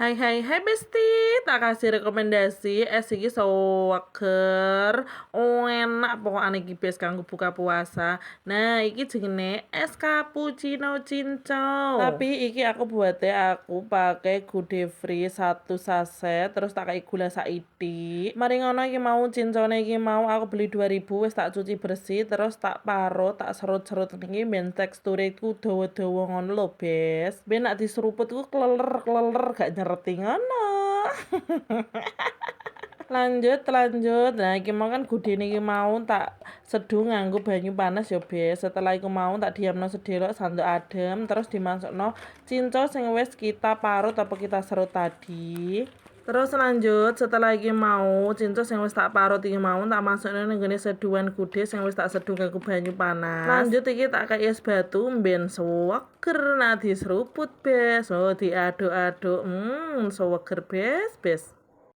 Hai hai hai besti, tak kasih rekomendasi es iki seger, enak pokoknya iki bes kanggo buka puasa. Nah, iki jenenge es cappuccino cinco. Tapi iki aku buatnya aku pakai Good Free 1 saset, terus tak kayak gula saidi. Mari ngono iki mau cincone iki mau aku beli 2000 wis tak cuci bersih, terus tak parut, tak serut-serut niki ben teksture iku dawa-dawa ngono lho, bes. Ben nek diseruput ku kleler-kleler gak nyereti ngono. Lanjut. Nah, iki mau kan gudine iki mau tak seduh nganggo banyu panas ya, bes. Setelah iku mau tak diamno sedelok sandok adem, terus dimasukno cinco sing wis kita parut apa kita serut tadi. Terus lanjut setelah iki mau cinco sing wis tak parut iki mau tak masukne ning gone seduhan gude sing wis tak seduh nganggo banyu panas. Lanjut iki tak kei es batu ben seger nah diseruput bes. Oh diaduk-aduk. Seger bes.